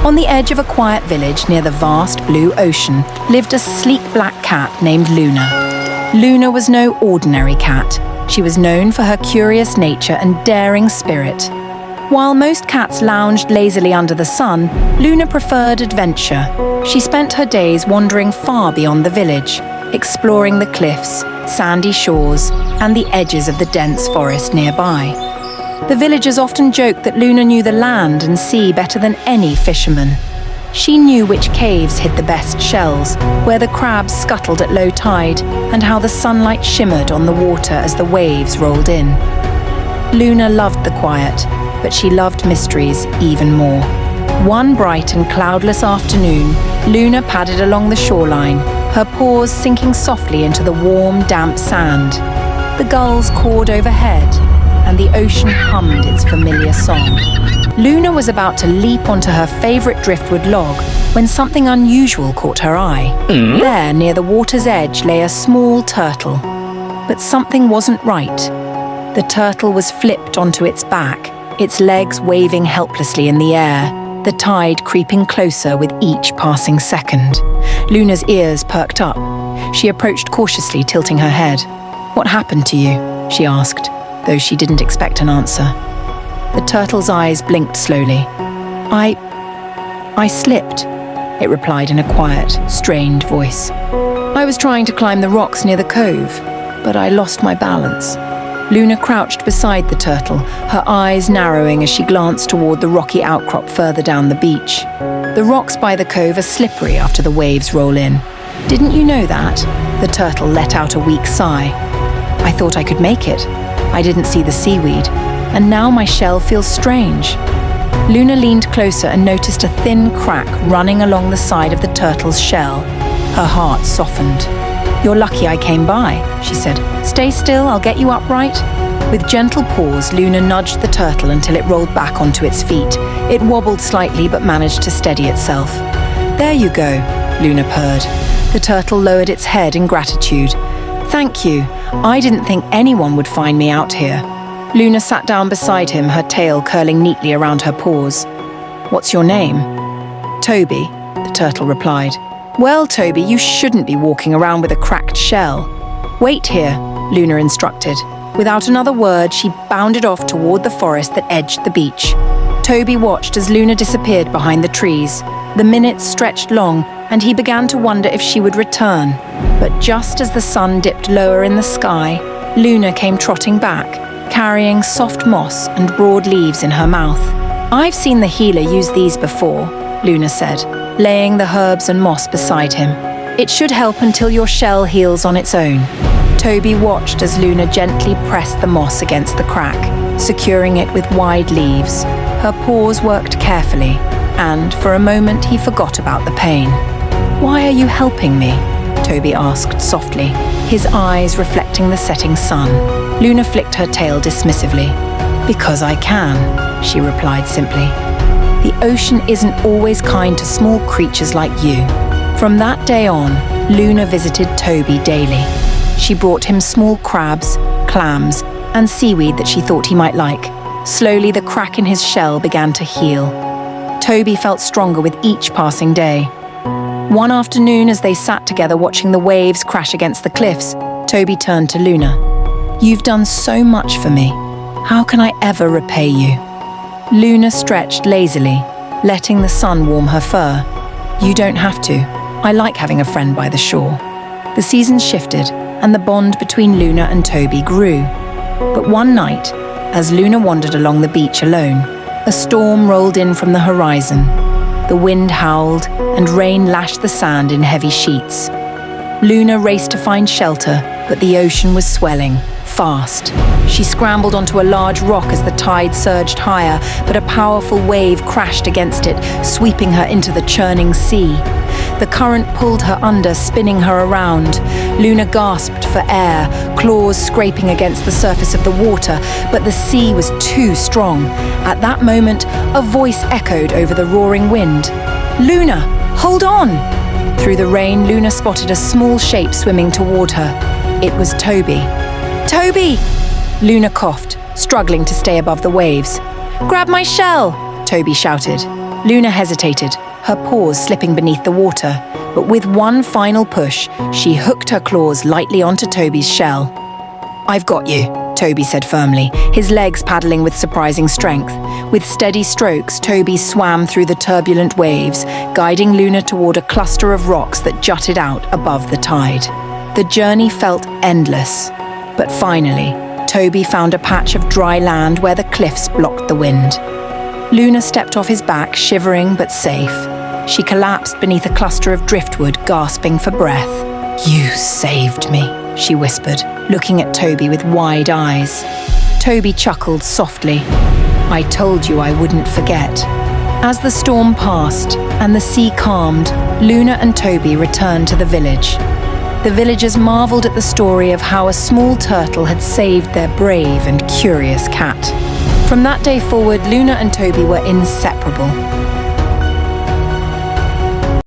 On the edge of a quiet village near the vast blue ocean lived a sleek black cat named Luna. Luna was no ordinary cat. She was known for her curious nature and daring spirit. While most cats lounged lazily under the sun, Luna preferred adventure. She spent her days wandering far beyond the village, exploring the cliffs, sandy shores, and the edges of the dense forest nearby. The villagers often joked that Luna knew the land and sea better than any fisherman. She knew which caves hid the best shells, where the crabs scuttled at low tide, and how the sunlight shimmered on the water as the waves rolled in. Luna loved the quiet, but she loved mysteries even more. One bright and cloudless afternoon, Luna padded along the shoreline, her paws sinking softly into the warm, damp sand. The gulls cawed overhead, and the ocean hummed its familiar song. Luna was about to leap onto her favorite driftwood log when something unusual caught her eye. There, near the water's edge, lay a small turtle. But something wasn't right. The turtle was flipped onto its back, its legs waving helplessly in the air, the tide creeping closer with each passing second. Luna's ears perked up. She approached cautiously, tilting her head. "What happened to you?" she asked, though she didn't expect an answer. The turtle's eyes blinked slowly. I slipped," it replied in a quiet, strained voice. "I was trying to climb the rocks near the cove, but I lost my balance." Luna crouched beside the turtle, her eyes narrowing as she glanced toward the rocky outcrop further down the beach. The rocks by the cove are slippery after the waves roll in. "Didn't you know that?" The turtle let out a weak sigh. "I thought I could make it. I didn't see the seaweed, and now my shell feels strange." Luna leaned closer and noticed a thin crack running along the side of the turtle's shell. Her heart softened. "You're lucky I came by," she said. "Stay still, I'll get you upright." With gentle paws, Luna nudged the turtle until it rolled back onto its feet. It wobbled slightly but managed to steady itself. "There you go," Luna purred. The turtle lowered its head in gratitude. "Thank you. I didn't think anyone would find me out here." Luna sat down beside him, her tail curling neatly around her paws. "What's your name?" "Tobi," the turtle replied. "Well, Tobi, you shouldn't be walking around with a cracked shell." "Wait here," Luna instructed. Without another word, she bounded off toward the forest that edged the beach. Tobi watched as Luna disappeared behind the trees. The minutes stretched long, and he began to wonder if she would return. But just as the sun dipped lower in the sky, Luna came trotting back, carrying soft moss and broad leaves in her mouth. "I've seen the healer use these before," Luna said, laying the herbs and moss beside him. "It should help until your shell heals on its own." Tobi watched as Luna gently pressed the moss against the crack, securing it with wide leaves. Her paws worked carefully, and for a moment he forgot about the pain. "Why are you helping me?" Tobi asked softly, his eyes reflecting the setting sun. Luna flicked her tail dismissively. "Because I can," she replied simply. "The ocean isn't always kind to small creatures like you." From that day on, Luna visited Tobi daily. She brought him small crabs, clams, and seaweed that she thought he might like. Slowly, the crack in his shell began to heal. Tobi felt stronger with each passing day. One afternoon, as they sat together watching the waves crash against the cliffs, Tobi turned to Luna. "You've done so much for me. How can I ever repay you?" Luna stretched lazily, letting the sun warm her fur. "You don't have to. I like having a friend by the shore." The seasons shifted, and the bond between Luna and Tobi grew. But one night, as Luna wandered along the beach alone, a storm rolled in from the horizon. The wind howled, and rain lashed the sand in heavy sheets. Luna raced to find shelter, but the ocean was swelling, fast. She scrambled onto a large rock as the tide surged higher, but a powerful wave crashed against it, sweeping her into the churning sea. The current pulled her under, spinning her around. Luna gasped for air, claws scraping against the surface of the water, but the sea was too strong. At that moment, a voice echoed over the roaring wind. "Luna, hold on!" Through the rain, Luna spotted a small shape swimming toward her. It was Tobi. "Tobi!" Luna coughed, struggling to stay above the waves. "Grab my shell!" Tobi shouted. Luna hesitated, her paws slipping beneath the water, but with one final push, she hooked her claws lightly onto Tobi's shell. "I've got you," Tobi said firmly, his legs paddling with surprising strength. With steady strokes, Tobi swam through the turbulent waves, guiding Luna toward a cluster of rocks that jutted out above the tide. The journey felt endless, but finally, Tobi found a patch of dry land where the cliffs blocked the wind. Luna stepped off his back, shivering but safe. She collapsed beneath a cluster of driftwood, gasping for breath. "You saved me," she whispered, looking at Tobi with wide eyes. Tobi chuckled softly. "I told you I wouldn't forget." As the storm passed and the sea calmed, Luna and Tobi returned to the village. The villagers marveled at the story of how a small turtle had saved their brave and curious cat. From that day forward, Luna and Tobi were inseparable.